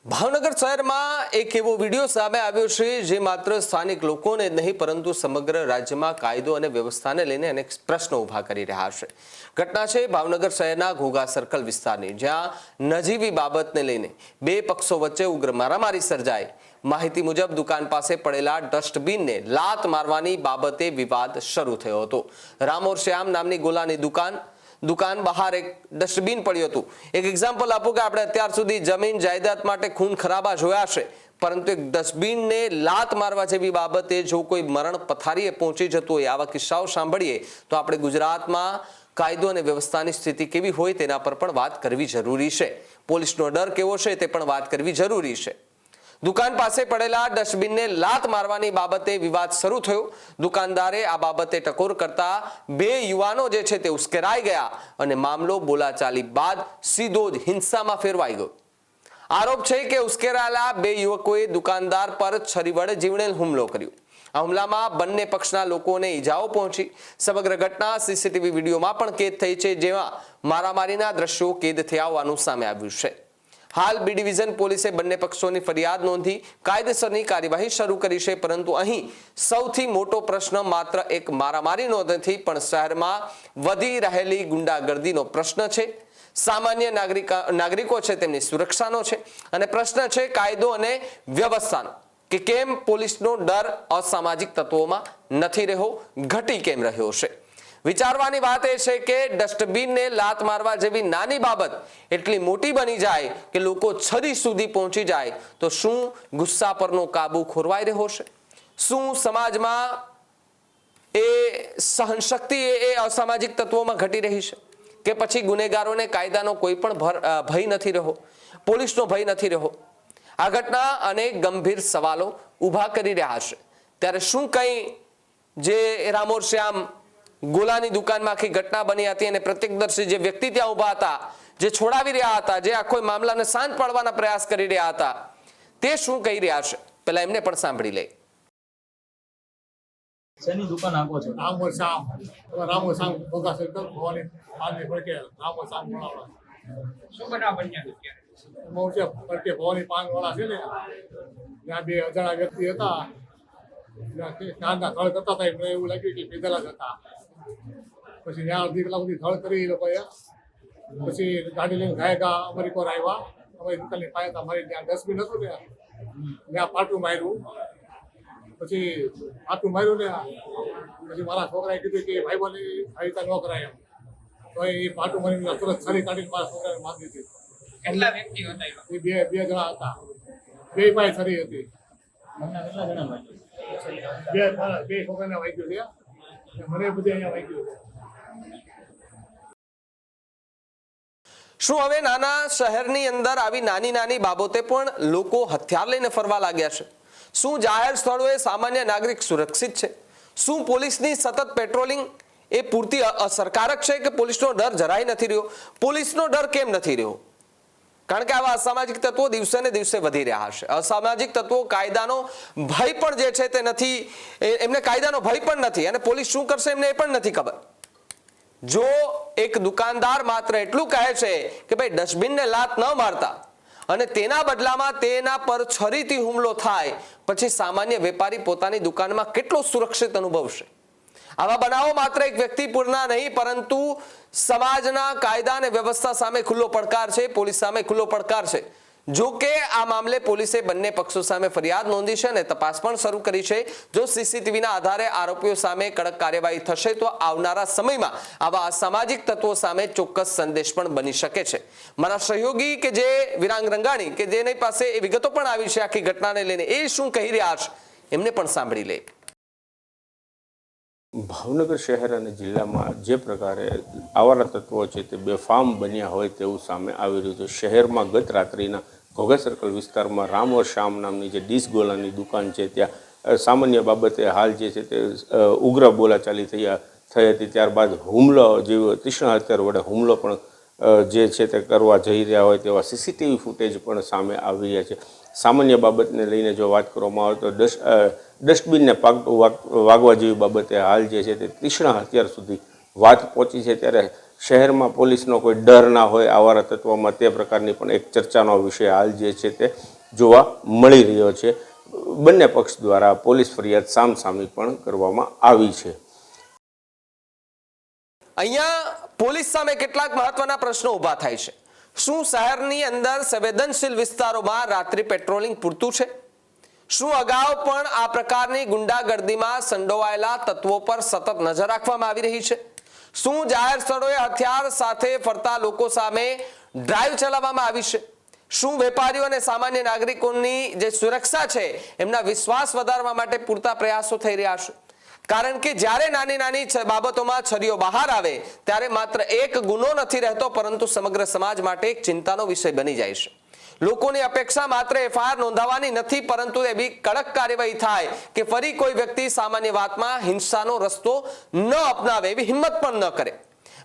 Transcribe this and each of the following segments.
ભાવનગર શહેરમાં એક એવો વિડીયો સામે આવ્યો છે જે માત્ર સ્થાનિક લોકોને જ નહીં પરંતુ સમગ્ર રાજ્યમાં કાયદો અને વ્યવસ્થાને લઈને અનેક પ્રશ્નો ઊભા કરી રહ્યા છે। ઘટના છે ભાવનગર શહેરના ઘોઘા સર્કલ વિસ્તારની, જ્યાં નજીવી બાબતને લઈને બે પક્ષો વચ્ચે ઉગ્ર મારામારી સર્જાઈ। માહિતી મુજબ દુકાન પાસે પડેલા ડસ્ટબિનને લાત મારવાની બાબતે વિવાદ શરૂ થયો હતો। રામોર શ્યામ નામની ગોલાની દુકાન બહાર એક ડસ્ટબિન પડ્યું હતું। એક એક્ઝામ્પલ આપું કે આપણે અત્યાર સુધી જમીન જાયદાદ માટે ખૂન ખરાબા જોયા છે, પરંતુ એક ડસ્ટબિનને લાત મારવા જેવી બાબતે જો કોઈ મરણ પથારીએ પહોંચી જતું હોય, આવા કિસ્સાઓ સાંભળીએ તો આપણે ગુજરાતમાં કાયદો અને વ્યવસ્થાની સ્થિતિ કેવી હોય તેના પર પણ વાત કરવી જરૂરી છે। પોલીસનો ડર કેવો છે તે પણ વાત કરવી જરૂરી છે। દુકાન પાસે પડેલા ડસ્ટબિનને લાત મારવાની બાબતે વિવાદ શરૂ થયો। દુકાનદારે આ બાબતે ટકોર કરતા બે યુવાનો જે છે તે ઉશ્કેરાઈ ગયા અને મામલો બોલાચાલી બાદ સીધો જ હિંસામાં ફેરવાઈ ગયો। આરોપ છે કે ઉશ્કેરાયેલા બે યુવકોએ દુકાનદાર પર છરી વડે જીવલેણ હુમલો કર્યો। આ હુમલામાં બંને પક્ષના લોકોને ઈજાઓ પહોંચી। સમગ્ર ઘટના સીસીટીવી વિડીયોમાં પણ કેદ થઈ છે, જેમાં મારામારીના દ્રશ્યો કેદ થયા હોવાનું સામે આવ્યું છે। હાલ બી ડિવિઝન પોલીસે બંને પક્ષોની ફરિયાદ નોંધી કાયદેસરની કાર્યવાહી શરૂ કરી છે, પરંતુ અહીં સૌથી મોટો પ્રશ્ન માત્ર એક મારામારીનો નથી, પણ શહેરમાં વધી રહેલી ગુંડાગર્દીનો પ્રશ્ન છે। સામાન્ય નાગરિકો છે તેમની સુરક્ષાનો છે, અને પ્રશ્ન છે કાયદો અને વ્યવસ્થાનો, કે કેમ પોલીસનો ડર અસામાજિક તત્વોમાં નથી રહ્યો, ઘટી કેમ રહ્યો છે। વિચારવાની વાત એ છે કે ડસ્ટબિનને લાત મારવા જેવી નાની બાબત એટલી મોટી બની જાય કે લોકો છરી સુધી પહોંચી જાય, તો શું ગુસ્સા પરનો કાબુ ખોરવાઈ રહ્યો છે? શું સમાજમાં એ સહનશક્તિ એ અસામાજિક તત્વોમાં ઘટી રહી છે, કે પછી ગુનેગારોને કાયદાનો કોઈ પણ ભય નથી રહ્યો, પોલીસનો ભય નથી રહ્યો? આ ઘટના અનેક ગંભીર સવાલો ઊભા કરી રહ્યા છે। ત્યારે શું કંઈ જે રામોર શ્યામ ગોલાની દુકાનમાં આખી ઘટના બની હતી અને પ્રત્યક્ષદર્શી જે વ્યક્તિ ત્યાં ઊભા હતા, જે છોડાવી રહ્યા હતા, જે આખો મામલાને શાંત પાડવાના પ્રયાસ કરી રહ્યા હતા, તે શું કહી રહ્યા છે, પહેલા એમને પણ સાંભળી લે। શેની દુકાન આપો છો? રામોર શ્યામ ઘોઘા સર્કલ ભવાની પાલની પડકે રામોર શ્યામ વાળા શું બનાવ બન્યા અત્યારે? મોચે પડકે ભવાની પાન વાળા છે ને, ત્યાં બે અજાણા વ્યક્તિ હતા, નાના થળ કરતા હતા, એમને એવું લાગ્યું કે પીધેલા જ હતા। પછી ત્યાં અડધી કલાક સુધી થળ કરી એ લોકોએ, પછી ગાડી લઈને ગાયગા અમારી પર આવ્યા, અમારી દુકાનની પાસે અમારી ત્યાં ડસ્ટબિન હતું ને, ત્યાં પાટું માર્યું। પછી પાટું માર્યું ને, પછી મારા છોકરાએ કીધું કે ભાઈ બને આવી રીતે ન કરાય એમ, તો એ પાટું મારીને તરત છરી કાઢીને મારા છોકરાને મારી દીધી। કેટલા વ્યક્તિ હતા? એ બે જણા હતા, બે પાસે છરી હતી। તમને કેટલા જણા વાગ્યું? બે છોકરાને વાગ્યું છે, મને બધે અહીંયા વાગ્યું છે। શું હવે નાના શહેરની અંદર આવી નાની બાબતે પણ લોકો હથિયાર લઈને ફરવા લાગ્યા છે? શું જાહેર સ્થળોએ સામાન્ય નાગરિક સુરક્ષિત છે? શું પોલીસની સતત પેટ્રોલિંગ એ પૂરતી અસરકારક છે કે પોલીસનો ડર જરાય નથી રહ્યો? પોલીસનો ડર કેમ નથી રહ્યો? કારણ કે આવા અસામાજિક તત્વો દિવસે ને દિવસે વધી રહ્યા છે। અસામાજિક તત્વો કાયદાનો ભય પણ જે છે તે નથી, એમને કાયદાનો ભય પણ નથી, અને પોલીસ શું કરશે એમને એ પણ નથી ખબર। જો એક દુકાનદાર માત્ર એટલું કહે છે કે ભાઈ ડસ્ટબિનને લાત ન મારતા, અને તેના બદલામાં તેના પર છરીથી હુમલો થાય, પછી સામાન્ય વેપારી પોતાની દુકાનમાં કેટલો સુરક્ષિત અનુભવશે? આવા બનાવો માત્ર એક વ્યક્તિ પૂરના નહીં, પરંતુ સમાજના કાયદા અને વ્યવસ્થા સામે ખુલ્લો પડકાર છે, પોલીસ સામે ખુલ્લો પડકાર છે। જો કે આ મામલે પોલીસે બંને પક્ષો સામે ફરિયાદ નોંધી છે અને તપાસ પણ શરૂ કરી છે। જો સીસીટીવીના આધારે આરોપીઓ સામે કડક કાર્યવાહી થશે તો આવનારા સમયમાં આવા અસામાજિક તત્વો સામે ચોક્કસ સંદેશ પણ બની શકે છે। મારા સહયોગી કે જે વિરાંગ રંગાણી કે જેની પાસે એ વિગતો પણ આવી છે આખી ઘટનાને લઈને, એ શું કહી રહ્યા છે એમને પણ સાંભળી લે। ભાવનગર શહેર અને જિલ્લામાં જે પ્રકારે આવારા તત્વો છે તે બેફામ બન્યા હોય તેવું સામે આવી રહ્યું છે। શહેરમાં ગત રાત્રિના ઘોઘા સર્કલ વિસ્તારમાં રામોર શ્યામ નામની જે ડીશ ગોલાની દુકાન છે, ત્યાં સામાન્ય બાબતે હાલ જે છે તે ઉગ્ર બોલાચાલી થઈ હતી। ત્યારબાદ હુમલો જેવો તીક્ષ્ણ હથિયાર વડે હુમલો પણ જે છે તે કરવા જઈ રહ્યા હોય તેવા સીસીટીવી ફૂટેજ પણ સામે આવી રહ્યા છે। સામાન્ય બાબતને લઈને જો વાત કરવામાં આવે તો ડસ્ટબિનને વાગવા જેવી બાબતે હાલ જે છે તે તીક્ષ્ણ હથિયાર સુધી વાત પહોંચી છે। ત્યારે શહેરમાં પોલીસનો કોઈ ડર ના હોય આવારા તત્વોમાં, તે પ્રકારની પણ એક ચર્ચાનો વિષય હાલ જે છે તે જોવા મળી રહ્યો છે. બંને પક્ષ દ્વારા પોલીસ ફરિયાદ સામસામી પણ કરવામાં આવી છે. અહીંયા પોલીસ સામે કેટલાક મહત્વના પ્રશ્નો ઊભા થાય છે. શું શહેરની અંદર સંવેદનશીલ વિસ્તારોમાં રાત્રિ પેટ્રોલિંગ પૂરતું છે? શું અગાઉ પણ આ પ્રકારની ગુંડાગર્દીમાં સંડોવાયેલા તત્વો પર સતત નજર રાખવામાં આવી રહી છે? શું જાહેર સ્થળોએ હથિયાર સાથે ફરતા લોકો સામે ડ્રાઈવ ચલાવવામાં આવી છે? શું વેપારીઓ અને સામાન્ય નાગરિકોની જે સુરક્ષા છે એમના વિશ્વાસ વધારવા માટે પૂરતા પ્રયાસો થઈ રહ્યા છે? કારણ કે જ્યારે નાની નાની બાબતોમાં છરીઓ બહાર આવે ત્યારે માત્ર એક ગુનો નથી રહેતો, પરંતુ સમગ્ર સમાજ માટે એક ચિંતાનો વિષય બની જાય છે. લોકોની અપેક્ષા માત્ર એફઆઈઆર નોંધાવવાની નથી, પરંતુ એવી કડક કાર્યવાહી થાય કે ફરી કોઈ વ્યક્તિ સામાન્ય વાતમાં હિંસાનો રસ્તો ન અપનાવે, એવી હિંમત પણ ન કરે.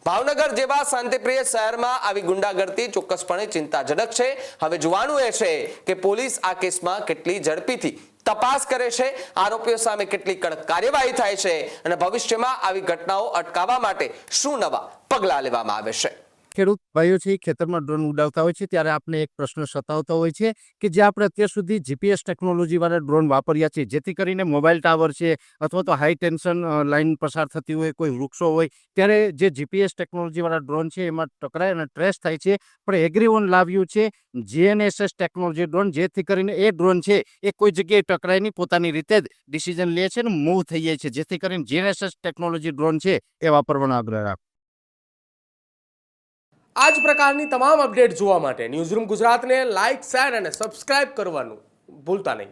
ભાવનગર જેવા શાંતિપ્રિય શહેરમાં આવી ગુંડાગર્દી ચોક્કસપણે ચિંતાજનક છે. હવે જોવાનું એ છે કે પોલીસ આ કેસમાં કેટલી ઝડપીથી તપાસ કરે છે, આરોપીઓ સામે કેટલી કડક કાર્યવાહી થાય છે અને ભવિષ્યમાં આવી ઘટનાઓ અટકાવવા માટે શું નવા પગલાં લેવામાં આવે છે. ખેડૂત ભાઈઓ છે ખેતરમાં ડ્રોન ઉડાવતા હોય છે ત્યારે આપણે એક પ્રશ્ન સતાવતો હોય છે કે જે આપણે અત્યાર સુધી જીપીએસ ટેકનોલોજી વાળા ડ્રોન વાપર્યા છે, જેથી કરીને મોબાઈલ ટાવર છે અથવા તો હાઈ ટેન્શન લાઈન પસાર થતી હોય, કોઈ વૃક્ષો હોય, ત્યારે જે જીપીએસ ટેકનોલોજી વાળા ડ્રોન છે એમાં ટકરાય અને ટ્રેસ થાય છે. પણ એગ્રીઓન લાવ્યું છે જીએનએસએસ ટેકનોલોજી ડ્રોન, જેથી કરીને એ ડ્રોન છે એ કોઈ જગ્યાએ ટકરાય નહીં, પોતાની રીતે જ ડિસિઝન લે છે અને મૂવ થઈ જાય છે, જેથી કરીને જીએનએસએસ ટેકનોલોજી ડ્રોન છે એ વાપરવાનો આગ્રહ રાખો. આ જ પ્રકારની તમામ અપડેટ જોવા માટે ન્યૂઝરૂમ ગુજરાતને લાઇક, શેર અને સબસ્ક્રાઇબ કરવાનું ભૂલતા નહીં.